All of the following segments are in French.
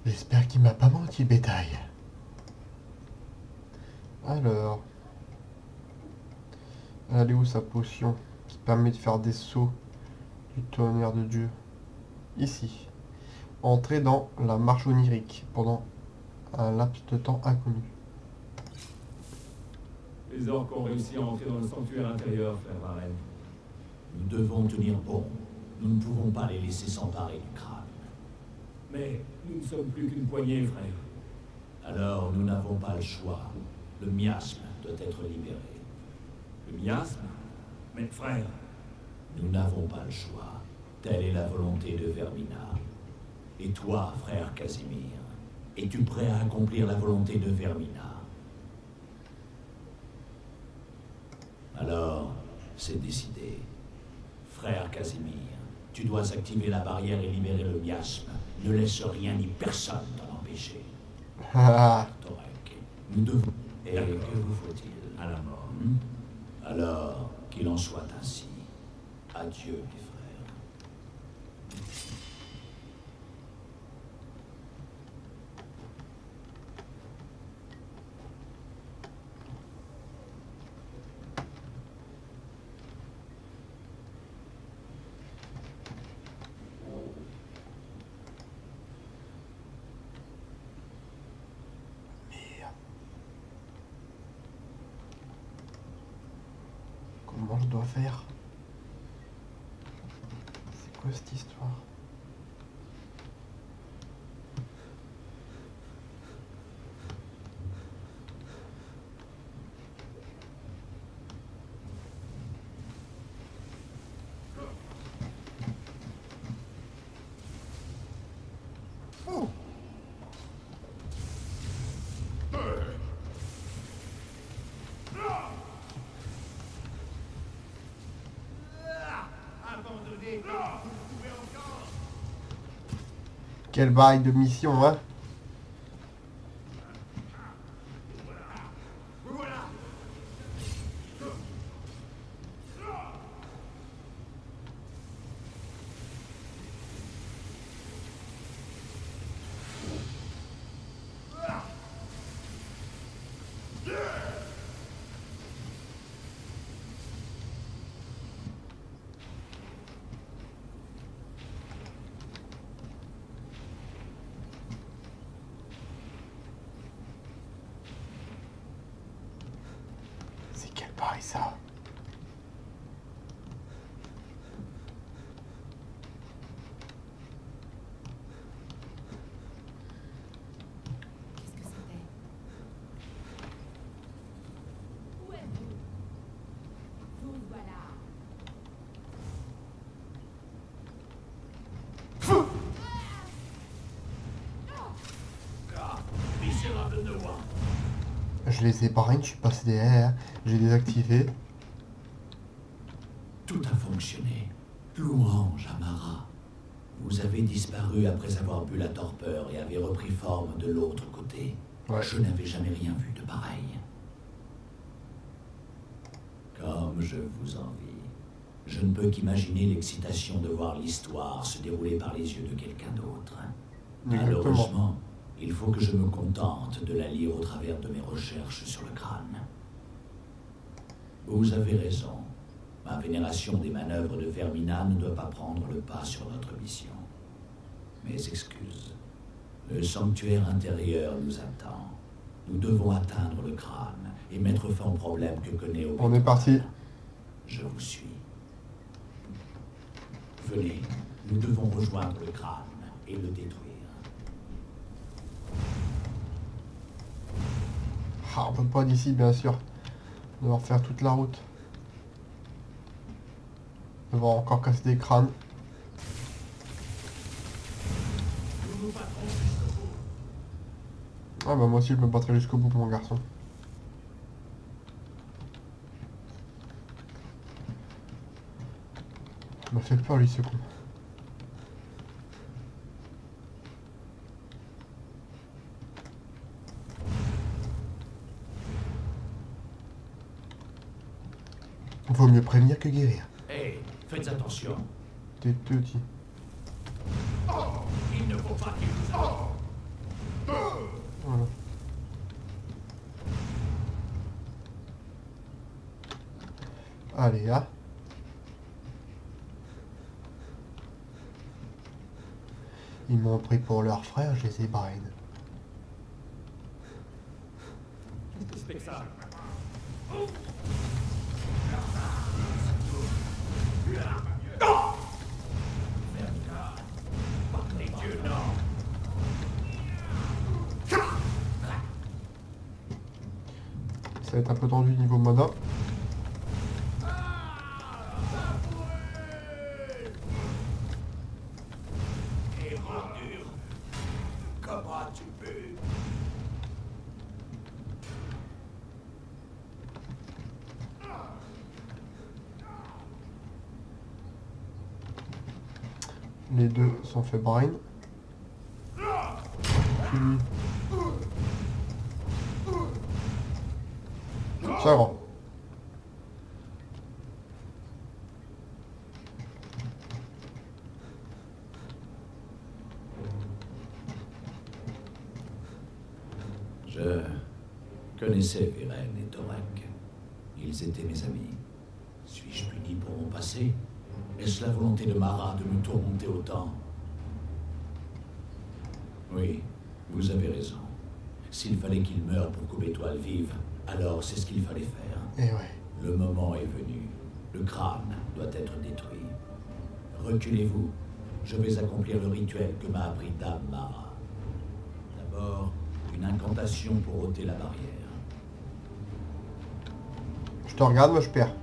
J'espère qu'il m'a pas menti, bétail. Alors... Elle est où sa potion qui permet de faire des sauts du tonnerre de Dieu? Ici. Entrer dans la marche onirique pendant un laps de temps inconnu. Les orques ont réussi à entrer dans le sanctuaire intérieur, frère Varenne. Nous devons tenir bon. Nous ne pouvons pas les laisser s'emparer du crâne. Mais nous ne sommes plus qu'une poignée, frère. Alors nous n'avons pas le choix. Le miasme doit être libéré. Le miasme? Mais frère... Nous n'avons pas le choix. Telle est la volonté de Vermina. Et toi, frère Casimir, es-tu prêt à accomplir la volonté de Vermina? Alors, c'est décidé. Frère Casimir, tu dois activer la barrière et libérer le miasme. Ne laisse rien ni personne t'en empêcher. Torek, nous devons... Et que vous faut-il? À la mort. Alors, qu'il en soit ainsi. Adieu, mes frères. Comment je dois faire? C'est quoi cette histoire? Quel bail de mission, hein? C'est quel bail ça? Qu'est-ce que c'était? Où êtes-vous? Vous voilà. Misérable de moi. Je les épargne, je suis passé derrière, j'ai désactivé. Tout a fonctionné. Louange à Mara. Vous avez disparu après avoir bu la torpeur et avez repris forme de l'autre côté. Ouais. Je n'avais jamais rien vu de pareil. Comme je vous envie. Je ne peux qu'imaginer l'excitation de voir l'histoire se dérouler par les yeux de quelqu'un d'autre. Exactement. Malheureusement, il faut que je me contente de la lire au travers de mes recherches sur le crâne. Vous avez raison. Ma vénération des manœuvres de Vermina ne doit pas prendre le pas sur notre mission. Mes excuses. Le sanctuaire intérieur nous attend. Nous devons atteindre le crâne et mettre fin au problème que connaît au On est parti. Je vous suis. Venez, nous devons rejoindre le crâne et le détruire. Ah, on peut pas d'ici, bien sûr. On va devoir faire toute la route. On va encore casser des crânes. Ah bah moi aussi je me battrai jusqu'au bout, mon garçon. Il m'a fait peur lui ce con. Vaut mieux prévenir que guérir. Hé, faites attention. T'es petit. Il ne faut pas qu'il vous arrive. Allez, hein. Ils m'ont pris pour leur frère, je les ai brain. Qu'est-ce que c'est que ça? Ça va être un peu tendu niveau mana. Comment tu peux? Les deux sont fait brain. Puis... Ça va. Je connaissais Viren et Torek. Ils étaient mes amis. Suis-je puni pour mon passé? Est-ce la volonté de Mara de me tourmenter autant? Oui, vous avez raison. S'il fallait qu'il meure pour qu'Obétoile vive, alors c'est ce qu'il fallait faire. Et ouais. Le moment est venu. Le crâne doit être détruit. Reculez-vous. Je vais accomplir le rituel que m'a appris Dame Mara. D'abord, une incantation pour ôter la barrière. Je te regarde, moi je perds.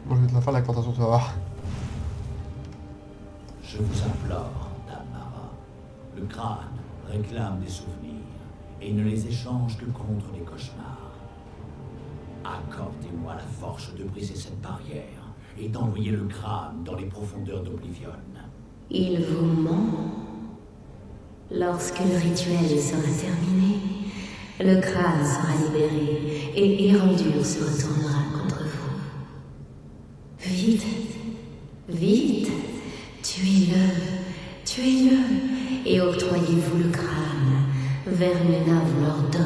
Bon, je vais te la faire la cantation, tu vas voir. Je vous implore, Dame Mara. Le crâne réclame des souvenirs et ne les échange que contre des cauchemars. Accordez-moi la force de briser cette barrière et d'envoyer le crâne dans les profondeurs d'Oblivion. Il vous ment. Lorsque le rituel sera terminé, le crâne sera libéré et Erandur se retournera contre vous. Vite, vite, tuez-le, et octroyez-vous le crâne. Vermina vous l'ordonne.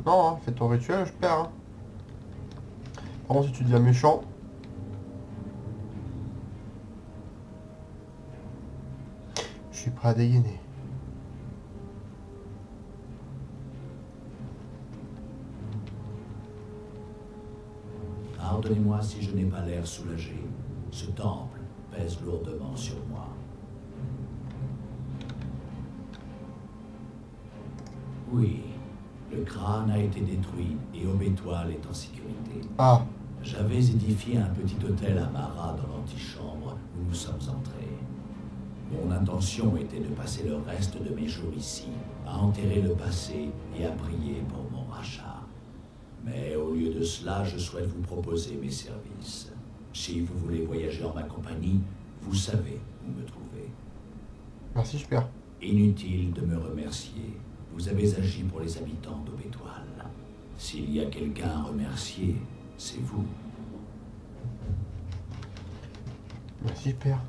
Non, hein, fais ton rituel, je perds. Hein. Par contre, si tu deviens méchant... Je suis prêt à dégainer. Pardonnez-moi si je n'ai pas l'air soulagé. Ce temple pèse lourdement sur moi. Oui, le crâne a été détruit et Obétoile est en sécurité. Ah, J'avais édifié un petit hôtel à Mara dans l'antichambre où nous sommes entrés. Mon intention était de passer le reste de mes jours ici, à enterrer le passé et à prier pour mon rachat. Mais au lieu de cela, je souhaite vous proposer mes services. Si vous voulez voyager en ma compagnie, vous savez où me trouver. merci, je perds. Inutile de me remercier. Vous avez agi pour les habitants d'Obétoile. S'il y a quelqu'un à remercier, c'est vous. Merci, je perds.